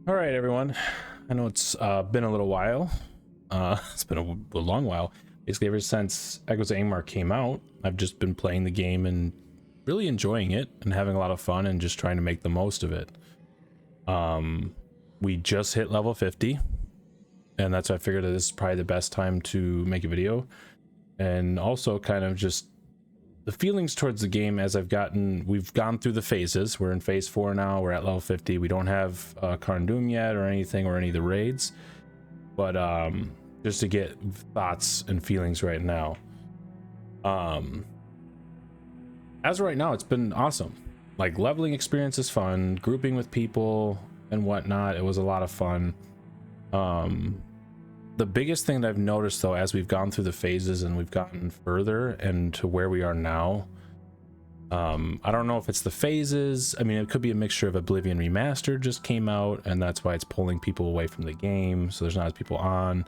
All right, everyone. I know it's been a little while. It's been a long while. Basically, ever since Echoes of Angmar came out, I've just been playing the game and really enjoying it and having a lot of fun and just trying to make the most of it. We just hit level 50, and that's why I figured that this is probably the best time to make a video. And also kind of just the feelings towards the game as we've gone through the phases. We're in phase 4 now. We're at level 50. We don't have Karndum yet or anything or any of the raids, but just to get thoughts and feelings right now. As of right now, it's been awesome. Like, leveling experience is fun, grouping with people and whatnot, it was a lot of fun. The biggest thing that I've noticed, though, as we've gone through the phases and we've gotten further and to where we are now, I don't know if it's the phases. I mean, it could be a mixture of Oblivion Remastered just came out, and that's why it's pulling people away from the game, so there's not as people on.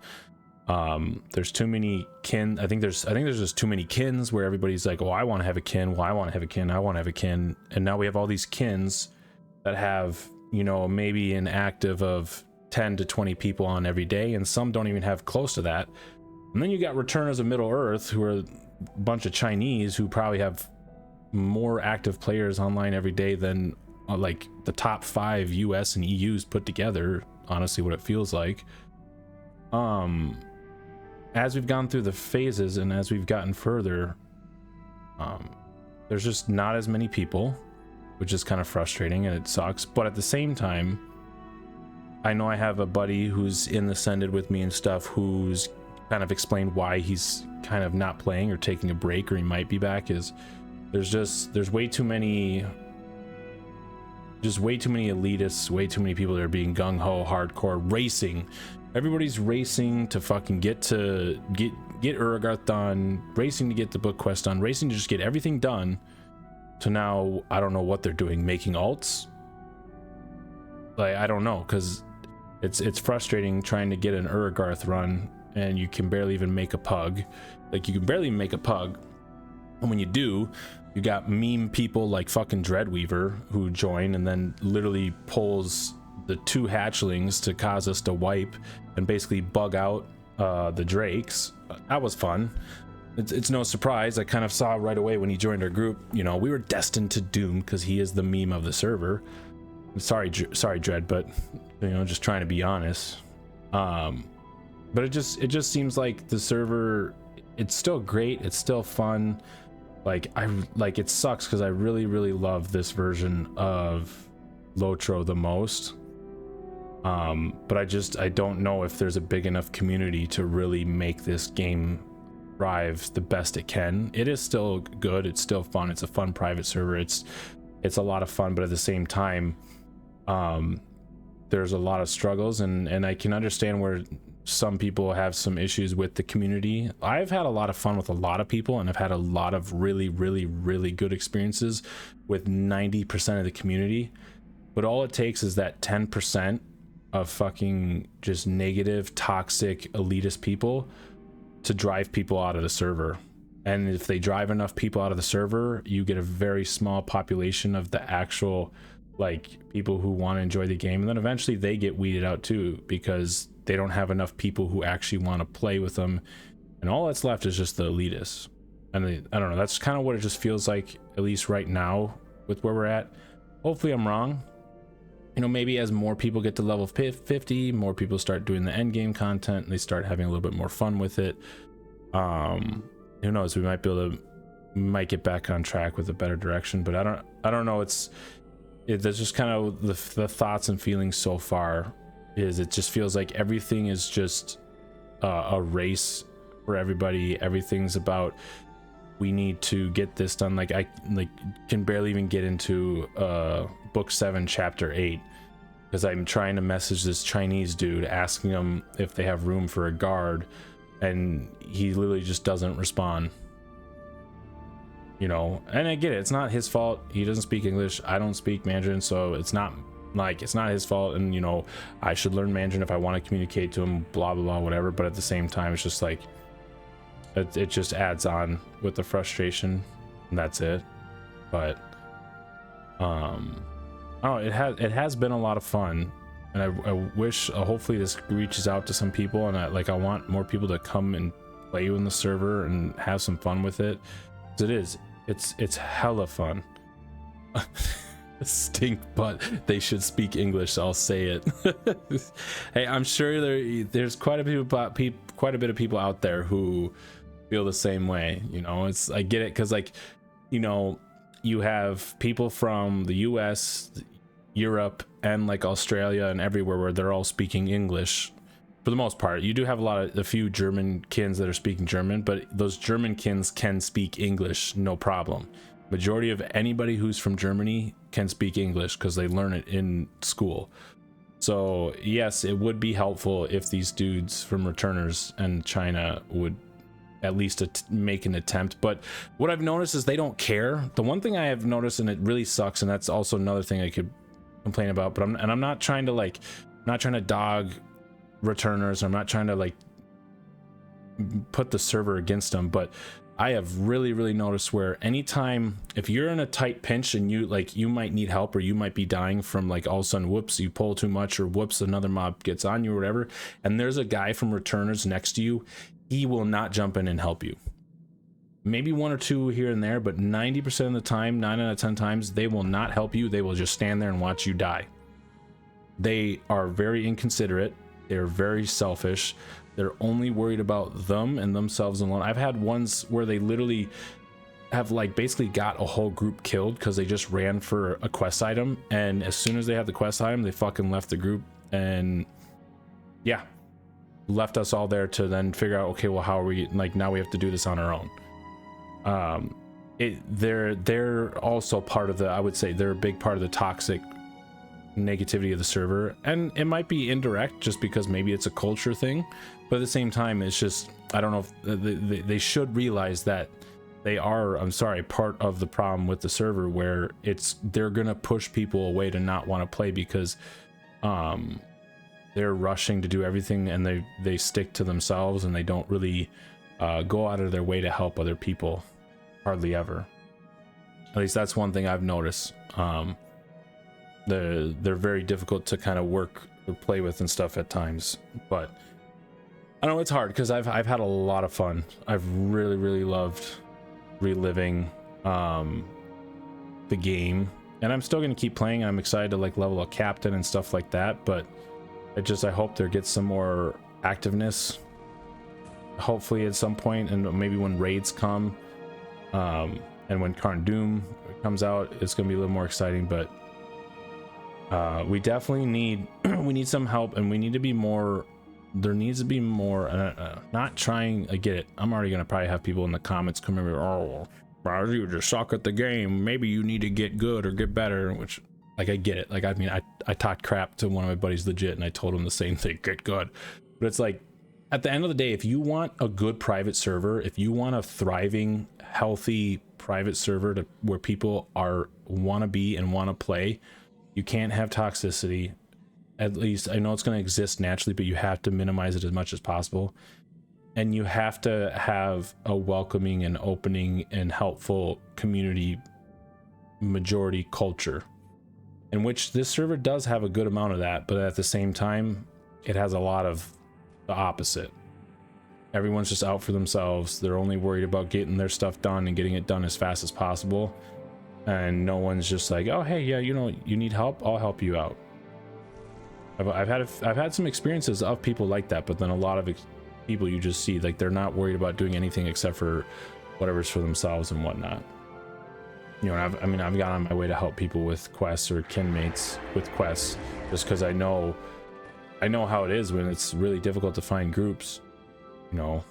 There's too many kin. I think there's just too many kins where everybody's like, oh, I want to have a kin. Well, I want to have a kin. I want to have a kin. And now we have all these kins that have, you know, maybe an active of 10 to 20 people on every day, and some don't even have close to that. And then you got Returners of Middle Earth, who are a bunch of Chinese who probably have more active players online every day than like the top 5 US and EUs put together. Honestly, what it feels like. As we've gone through the phases and as we've gotten further, there's just not as many people, which is kind of frustrating and it sucks. But at the same time, I know I have a buddy who's in the Sended with me and stuff, who's kind of explained why he's kind of not playing or taking a break, or he might be back. Is there's way too many elitists, way too many people that are being gung-ho hardcore racing. Everybody's racing to fucking get Urgarth done, racing to get the book quest done, racing to just get everything done. To now, I don't know what they're doing, making alts. Like, I don't know, because it's frustrating trying to get an Urgarth run and you can barely even make a pug. Like, you can barely make a pug, and when you do, you got meme people like fucking Dreadweaver who join and then literally pulls the 2 hatchlings to cause us to wipe and basically bug out the drakes. That was fun. It's no surprise. I kind of saw right away when he joined our group, you know, we were destined to doom because he is the meme of the server. Sorry Dread, but you know, just trying to be honest. But it just seems like the server, it's still great, it's still fun. Like, it sucks because I really love this version of Lotro the most. But I don't know if there's a big enough community to really make this game thrive the best it can. It is still good, it's still fun, it's a fun private server, it's a lot of fun, but at the same time, there's a lot of struggles, and I can understand where some people have some issues with the community. I've had a lot of fun with a lot of people, and I've had a lot of really good experiences with 90% of the community, but all it takes is that 10% of fucking just negative, toxic, elitist people to drive people out of the server. And if they drive enough people out of the server, you get a very small population of the actual, like, people who want to enjoy the game, and then eventually they get weeded out too because they don't have enough people who actually want to play with them, and all that's left is just the elitists. And I don't know, that's kind of what it just feels like, at least right now with where we're at. Hopefully I'm wrong. You know, maybe as more people get to level 50, more people start doing the endgame content and they start having a little bit more fun with it. Who knows, we might get back on track with a better direction, but I don't know. There's just kind of the thoughts and feelings so far is it just feels like everything is just a race for everybody. Everything's about, we need to get this done. Like, I can barely even get into book 7 chapter 8 because I'm trying to message this Chinese dude asking him if they have room for a guard, and he literally just doesn't respond. You know, and I get it, it's not his fault, he doesn't speak English, I don't speak Mandarin, so it's not his fault, and you know, I should learn Mandarin if I want to communicate to him, blah blah blah, whatever. But at the same time, it's just like it just adds on with the frustration, and that's it. But oh, it has been a lot of fun And I wish, hopefully this reaches out to some people, and I want more people to come and play in the server and have some fun with it. 'Cause it's hella fun. Stink, but they should speak English, so I'll say it. Hey, I'm sure there's quite a bit of people out there who feel the same way. You know, I get it, because like, you know, you have people from the US, Europe, and like Australia and everywhere where they're all speaking English for the most part. You do have a few German kins that are speaking German, but those German kins can speak English no problem. Majority of anybody who's from Germany can speak English because they learn it in school. So yes, it would be helpful if these dudes from returners and China would at least make an attempt. But what I've noticed is they don't care. The one thing I have noticed, and it really sucks, and that's also another thing I could complain about, but I'm not trying to dog returners. I'm not trying to like put the server against them, but I have really noticed where anytime, if you're in a tight pinch and you might need help, or you might be dying from like all of a sudden, whoops, you pull too much, or whoops, another mob gets on you or whatever, and there's a guy from returners next to you, he will not jump in and help you. Maybe one or two here and there, but 90% of the time, 9 out of 10 times, they will not help you. They will just stand there and watch you die. They are very inconsiderate. They're very selfish. They're only worried about them and themselves alone. I've had ones where they literally have like basically got a whole group killed because they just ran for a quest item, and as soon as they had the quest item, they fucking left the group, and yeah, left us all there to then figure out, okay, well, how are we, like, now we have to do this on our own. They're also part of the, I would say they're a big part of the toxic negativity of the server, and it might be indirect just because maybe it's a culture thing, but at the same time, it's just, I don't know if they should realize that they are, I'm sorry, part of the problem with the server, where they're gonna push people away to not want to play because they're rushing to do everything, and they stick to themselves, and they don't really go out of their way to help other people, hardly ever. At least that's one thing I've noticed. They're very difficult to kind of work or play with and stuff at times, but I know it's hard because I've had a lot of fun. I've really loved reliving the game, and I'm still gonna keep playing. I'm excited to like level a captain and stuff like that, but I hope there gets some more activeness, hopefully at some point, and maybe when raids come, and when Karn Doom comes out, it's gonna be a little more exciting. But we definitely need we need some help, and we need to be more, there needs to be more, not trying, I get it, I'm already gonna probably have people in the comments come in, oh, you just suck at the game, maybe you need to get good or get better, which, like, I get it. Like, I mean, I talked crap to one of my buddies legit, and I told him the same thing, get good. But it's like, at the end of the day, if you want a good private server, if you want a thriving, healthy private server where people want to be and want to play, you can't have toxicity. At least, I know it's going to exist naturally, but you have to minimize it as much as possible. And you have to have a welcoming and opening and helpful community majority culture, in which this server does have a good amount of that, but at the same time, it has a lot of the opposite. Everyone's just out for themselves. They're only worried about getting their stuff done and getting it done as fast as possible. And no one's just like, oh, hey, yeah, you know, you need help, I'll help you out. I've had some experiences of people like that, but then a lot of people you just see, like, they're not worried about doing anything except for whatever's for themselves and whatnot. You know, I've gone on my way to help people with quests or kinmates with quests, just because I know how it is when it's really difficult to find groups, you know.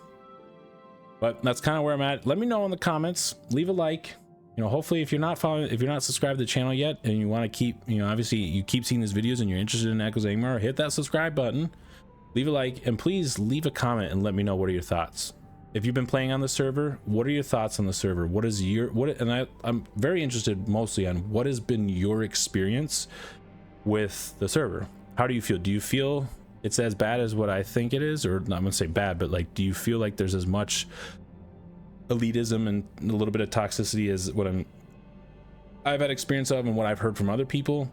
But that's kind of where I'm at. Let me know in the comments, leave a like. You know, hopefully if you're not subscribed to the channel yet, and you want to keep, you know, obviously you keep seeing these videos and you're interested in Echoes Angmar, hit that subscribe button, leave a like, and please leave a comment and let me know what are your thoughts. If you've been playing on the server, what are your thoughts on the server? What is I'm very interested mostly on what has been your experience with the server. How do you feel? Do you feel it's as bad as what I think it is? Or I'm gonna say bad, but like, do you feel like there's as much elitism and a little bit of toxicity as what I've had experience of and what I've heard from other people?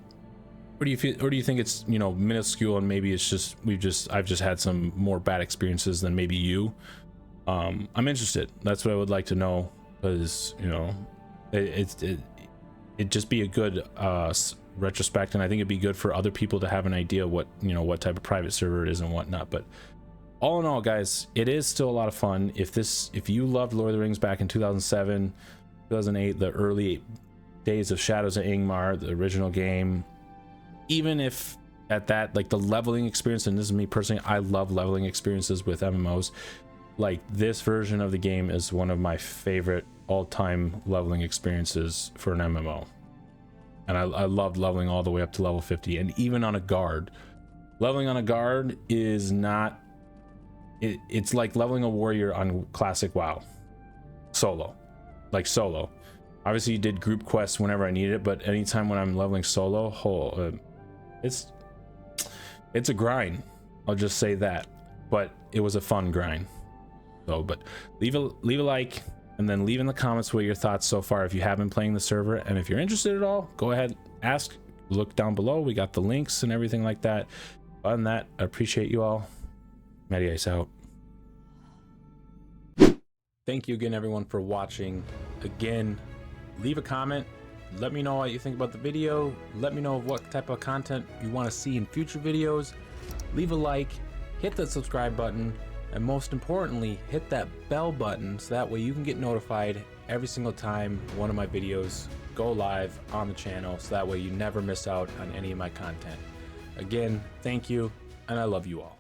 Or do you feel, or do you think it's, you know, minuscule and maybe it's just I've just had some more bad experiences than maybe you? I'm interested. That's what I would like to know, because, you know, it'd just be a good retrospect, and I think it'd be good for other people to have an idea what, you know, what type of private server it is and whatnot. But all in all, guys, it is still a lot of fun. If you loved Lord of the Rings back in 2007, 2008, the early days of Shadows of Angmar, the original game, even if at that, like, the leveling experience, and this is me personally, I love leveling experiences with MMOs, like, this version of the game is one of my favorite all-time leveling experiences for an MMO. And I loved leveling all the way up to level 50, and even on a guard. Leveling on a guard is not, it's like leveling a warrior on classic WoW solo. Like solo, obviously you did group quests whenever I needed it, but anytime when I'm leveling solo, it's a grind, I'll just say that. But it was a fun grind. So, but leave a like, and then leave in the comments what your thoughts so far if you have been playing the server, and if you're interested at all, go ahead, ask, look down below, we got the links and everything like that. Other than that, I appreciate you all. Matty Ice out. Thank you again, everyone, for watching. Again, leave a comment, let me know what you think about the video, let me know what type of content you want to see in future videos, leave a like, hit that subscribe button, and most importantly, hit that bell button so that way you can get notified every single time one of my videos go live on the channel, so that way you never miss out on any of my content. Again, thank you, and I love you all.